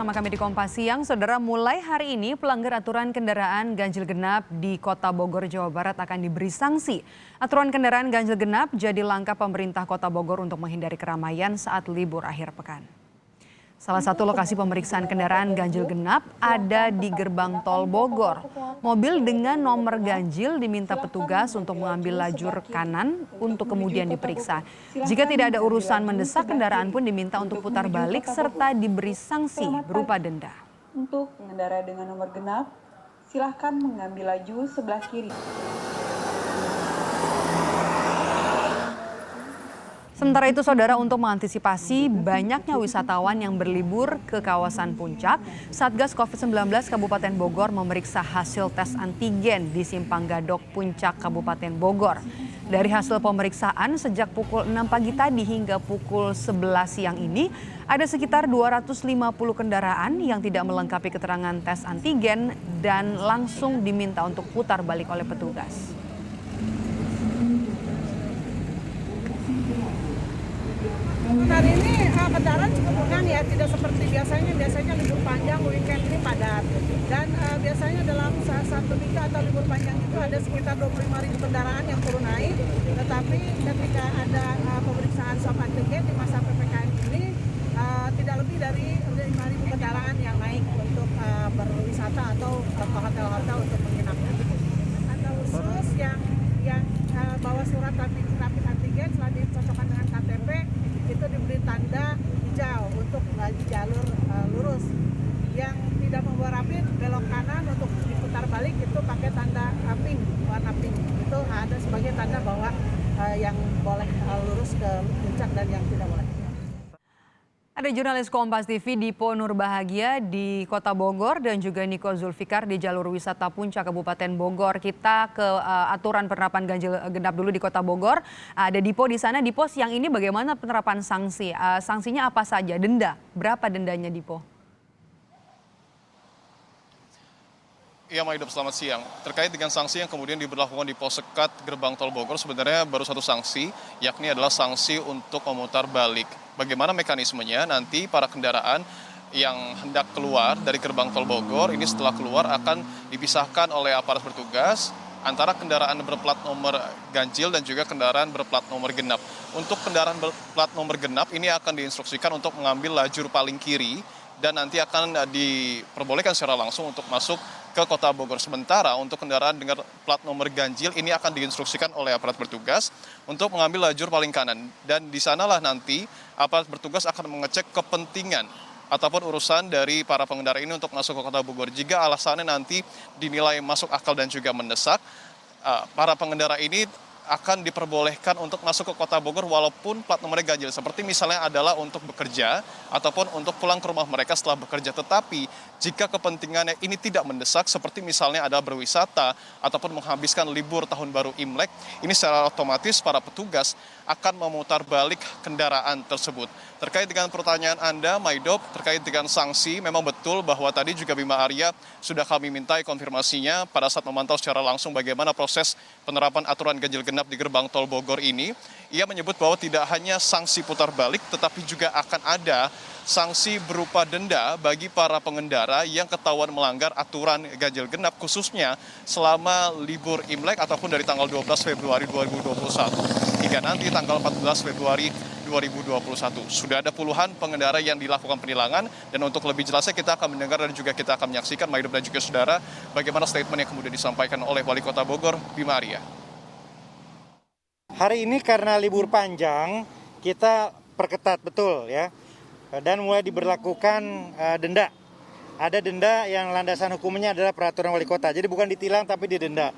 Sama kami di Kompas Siang, saudara, mulai hari ini pelanggar aturan kendaraan ganjil genap di Kota Bogor, Jawa Barat akan diberi sanksi. Aturan kendaraan ganjil genap jadi langkah pemerintah Kota Bogor untuk menghindari keramaian saat libur akhir pekan. Salah satu lokasi pemeriksaan kendaraan ganjil genap ada di gerbang tol Bogor. Mobil dengan nomor ganjil diminta petugas untuk mengambil lajur kanan untuk kemudian diperiksa. Jika tidak ada urusan mendesak, kendaraan pun diminta untuk putar balik serta diberi sanksi berupa denda. Untuk pengendara dengan nomor genap, silahkan mengambil laju sebelah kiri. Sementara itu, saudara, untuk mengantisipasi banyaknya wisatawan yang berlibur ke kawasan Puncak, Satgas COVID-19 Kabupaten Bogor memeriksa hasil tes antigen di Simpang Gadok Puncak Kabupaten Bogor. Dari hasil pemeriksaan sejak pukul 6 pagi tadi hingga pukul 11 siang ini, ada sekitar 250 kendaraan yang tidak melengkapi keterangan tes antigen dan langsung diminta untuk putar balik oleh petugas. Hari ini kendaraan cukup lengang ya, tidak seperti biasanya libur panjang weekend ini padat. Dan biasanya dalam satu minggu atau libur panjang itu ada sekitar 25.000 kendaraan yang turun naik. Tetapi ketika ada pemeriksaan swab antigen di masa PPKM ini tidak lebih dari 5.000 kendaraan yang naik untuk berwisata atau ke hotel-hotel untuk menginap. Ada khusus yang bawa surat rapid antigen setelah dicocokkan dengan KTP itu diberi tanda hijau untuk lagi jalur lurus. Yang tidak membawa rapid belok kanan untuk diputar balik itu pakai tanda pink, warna pink. Itu ada sebagai tanda bahwa yang boleh lurus ke puncak dan yang tidak boleh. Ada jurnalis Kompas TV Dipo Nurbahagia di Kota Bogor dan juga Niko Zulfikar di jalur wisata Puncak Kabupaten Bogor. Kita ke aturan penerapan ganjil genap dulu di Kota Bogor. Ada Dipo di sana. Dipo, siang ini bagaimana penerapan sanksi? Sanksinya apa saja? Denda? Berapa dendanya, Dipo? Iya, Maidop, selamat siang. Terkait dengan sanksi yang kemudian diberlakukan di pos sekat gerbang tol Bogor, sebenarnya baru satu sanksi, yakni adalah sanksi untuk memutar balik. Bagaimana mekanismenya? Nanti para kendaraan yang hendak keluar dari gerbang tol Bogor, ini setelah keluar akan dipisahkan oleh aparat bertugas antara kendaraan berplat nomor ganjil dan juga kendaraan berplat nomor genap. Untuk kendaraan berplat nomor genap, ini akan diinstruksikan untuk mengambil lajur paling kiri dan nanti akan diperbolehkan secara langsung untuk masuk ke Kota Bogor. Sementara untuk kendaraan dengan plat nomor ganjil ini akan diinstruksikan oleh aparat bertugas untuk mengambil lajur paling kanan. Dan di sanalah nanti aparat bertugas akan mengecek kepentingan ataupun urusan dari para pengendara ini untuk masuk ke Kota Bogor. Jika alasannya nanti dinilai masuk akal dan juga mendesak, para pengendara ini akan diperbolehkan untuk masuk ke Kota Bogor walaupun plat nomornya ganjil. Seperti misalnya adalah untuk bekerja ataupun untuk pulang ke rumah mereka setelah bekerja. Tetapi jika kepentingannya ini tidak mendesak, seperti misalnya ada berwisata ataupun menghabiskan libur tahun baru Imlek, ini secara otomatis para petugas akan memutar balik kendaraan tersebut. Terkait dengan pertanyaan Anda, Maidop, terkait dengan sanksi, memang betul bahwa tadi juga Bima Arya sudah kami mintai konfirmasinya pada saat memantau secara langsung bagaimana proses penerapan aturan ganjil genap di gerbang tol Bogor ini. Ia menyebut bahwa tidak hanya sanksi putar balik, tetapi juga akan ada sanksi berupa denda bagi para pengendara yang ketahuan melanggar aturan ganjil genap, khususnya selama libur Imlek ataupun dari tanggal 12 Februari 2021 hingga nanti tanggal 14 Februari 2021. Sudah ada puluhan pengendara yang dilakukan penilangan, dan untuk lebih jelasnya kita akan mendengar dan juga kita akan menyaksikan, Maidop dan juga saudara, bagaimana statement yang kemudian disampaikan oleh Wali Kota Bogor, Bima Arya. Hari ini karena libur panjang, kita perketat betul ya, dan mulai diberlakukan denda. Ada denda yang landasan hukumnya adalah peraturan wali kota, jadi bukan ditilang tapi didenda.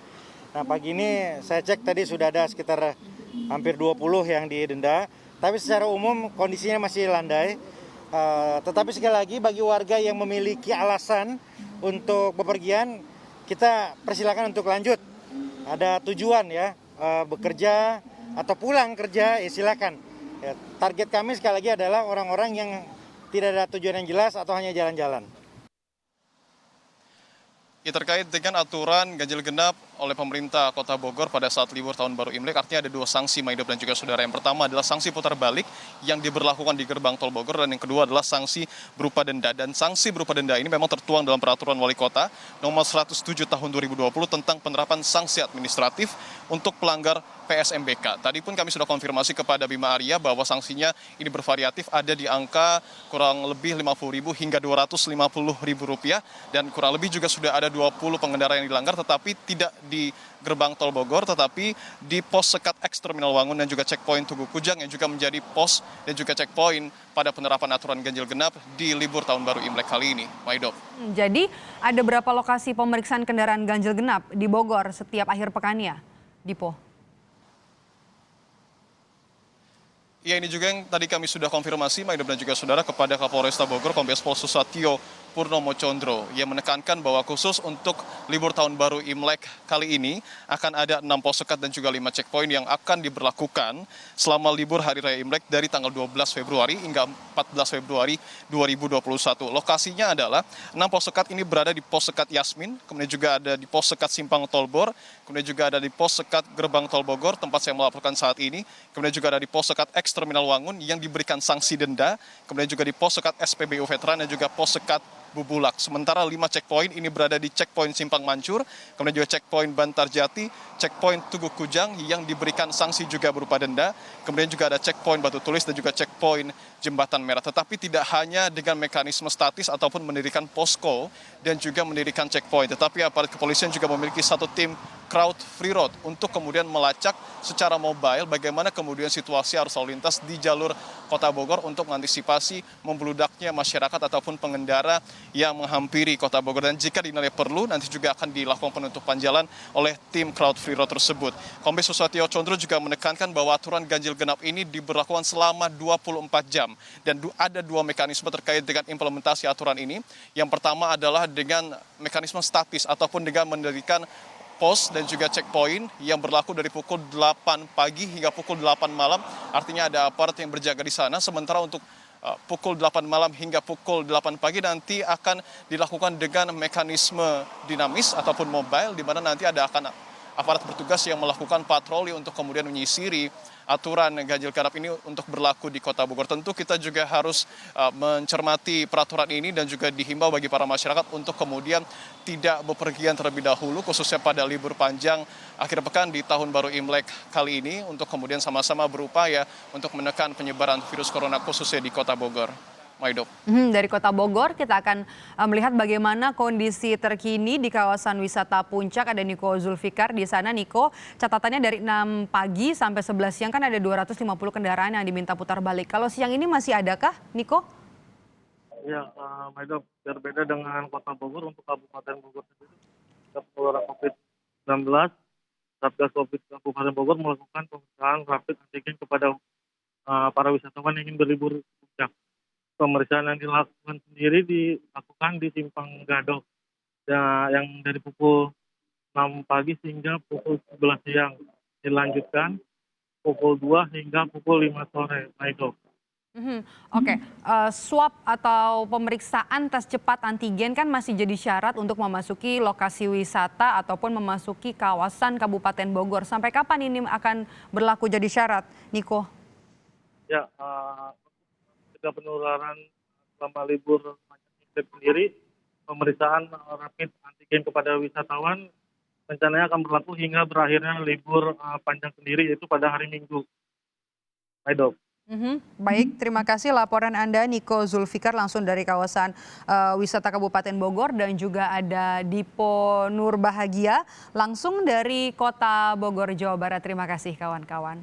Nah, pagi ini saya cek tadi sudah ada sekitar hampir 20 yang didenda, tapi secara umum kondisinya masih landai. Tetapi sekali lagi bagi warga yang memiliki alasan untuk bepergian, kita persilakan untuk lanjut. Ada tujuan ya, bekerja atau pulang kerja, ya silakan. Ya, target kami sekali lagi adalah orang-orang yang tidak ada tujuan yang jelas atau hanya jalan-jalan. Ya, terkait dengan aturan ganjil genap oleh pemerintah Kota Bogor pada saat libur Tahun Baru Imlek, artinya ada 2 sanksi Maido dan juga saudara. Yang pertama adalah sanksi putar balik yang diberlakukan di gerbang tol Bogor, dan yang kedua adalah sanksi berupa denda. Dan sanksi berupa denda ini memang tertuang dalam peraturan Wali Kota nomor 107 tahun 2020 tentang penerapan sanksi administratif untuk pelanggar PSMBK. Tadi pun kami sudah konfirmasi kepada Bima Arya bahwa sanksinya ini bervariatif, ada di angka kurang lebih Rp50.000 hingga Rp250.000, dan kurang lebih juga sudah ada 20 pengendara yang dilanggar, tetapi tidak di gerbang tol Bogor, tetapi di pos sekat X Terminal Wangun dan juga checkpoint Tugu Kujang yang juga menjadi pos dan juga checkpoint pada penerapan aturan ganjil genap di libur Tahun Baru Imlek kali ini. Maido. Jadi ada berapa lokasi pemeriksaan kendaraan ganjil genap di Bogor setiap akhir pekannya, Dipo? Ya, ini juga yang tadi kami sudah konfirmasi, Maido dan juga saudara, kepada Kapolresta Bogor, Kombes Pol Susatyo Purnomo Condro, yang menekankan bahwa khusus untuk libur Tahun Baru Imlek kali ini akan ada 6 pos sekat dan juga 5 checkpoint yang akan diberlakukan selama libur Hari Raya Imlek dari tanggal 12 Februari hingga 14 Februari 2021. Lokasinya adalah 6 pos sekat ini berada di pos sekat Yasmin, kemudian juga ada di pos sekat Simpang Tolbor, kemudian juga ada di pos sekat Gerbang Tol Bogor, tempat saya melaporkan saat ini, kemudian juga ada di pos sekat X Terminal Wangun yang diberikan sanksi denda, kemudian juga di pos sekat SPBU Veteran dan juga pos sekat Bubulak. Sementara 5 checkpoint ini berada di checkpoint Simpang Mancur, kemudian juga checkpoint Bantarjati, checkpoint Tugu Kujang yang diberikan sanksi juga berupa denda, kemudian juga ada checkpoint Batu Tulis dan juga checkpoint Jembatan Merah. Tetapi tidak hanya dengan mekanisme statis ataupun mendirikan posko dan juga mendirikan checkpoint, tetapi aparat kepolisian juga memiliki satu tim crowd free road untuk kemudian melacak secara mobile bagaimana kemudian situasi arus lalu lintas di jalur Kota Bogor untuk mengantisipasi membludaknya masyarakat ataupun pengendara yang menghampiri Kota Bogor. Dan jika dinilai perlu, nanti juga akan dilakukan penutupan jalan oleh tim crowd free road tersebut. Kombes Susatyo Condro juga menekankan bahwa aturan ganjil genap ini diberlakukan selama 24 jam. Dan ada 2 mekanisme terkait dengan implementasi aturan ini. Yang pertama adalah dengan mekanisme statis ataupun dengan mendirikan pos dan juga checkpoint yang berlaku dari pukul 8 pagi hingga pukul 8 malam. Artinya ada aparat yang berjaga di sana. Sementara untuk pukul 8 malam hingga pukul 8 pagi nanti akan dilakukan dengan mekanisme dinamis ataupun mobile, di mana nanti akan aparat bertugas yang melakukan patroli untuk kemudian menyisiri aturan ganjil genap ini untuk berlaku di Kota Bogor. Tentu kita juga harus mencermati peraturan ini dan juga dihimbau bagi para masyarakat untuk kemudian tidak bepergian terlebih dahulu, khususnya pada libur panjang akhir pekan di Tahun Baru Imlek kali ini, untuk kemudian sama-sama berupaya untuk menekan penyebaran virus corona khususnya di Kota Bogor. Maido. Dari Kota Bogor kita akan melihat bagaimana kondisi terkini di kawasan wisata Puncak. Ada Niko Zulfikar di sana. Niko, catatannya dari 6 pagi sampai 11 siang kan ada 250 kendaraan yang diminta putar balik. Kalau siang ini masih adakah, Niko? Ya, Maido, berbeda dengan Kota Bogor, untuk Kabupaten Bogor sendiri, penularan COVID-19, Satgas COVID Kabupaten Bogor melakukan pemeriksaan rapid antigen kepada para wisatawan yang ingin berlibur ke Puncak. Pemeriksaan yang dilakukan sendiri dilakukan di Simpang Gadok, yang dari pukul 6 pagi hingga pukul 11 siang. Dilanjutkan pukul 2 hingga pukul 5 sore. Maido. Oke. Swab atau pemeriksaan tes cepat antigen kan masih jadi syarat untuk memasuki lokasi wisata ataupun memasuki kawasan Kabupaten Bogor. Sampai kapan ini akan berlaku jadi syarat, Niko? Ya, penularan selama libur panjang sendiri, pemeriksaan rapid antigen kepada wisatawan rencananya akan berlaku hingga berakhirnya libur panjang sendiri, yaitu pada hari Minggu. Maido. Baik, terima kasih laporan Anda Niko Zulfikar langsung dari kawasan wisata Kabupaten Bogor, dan juga ada Dipo Nurbahagia langsung dari Kota Bogor, Jawa Barat. Terima kasih kawan-kawan.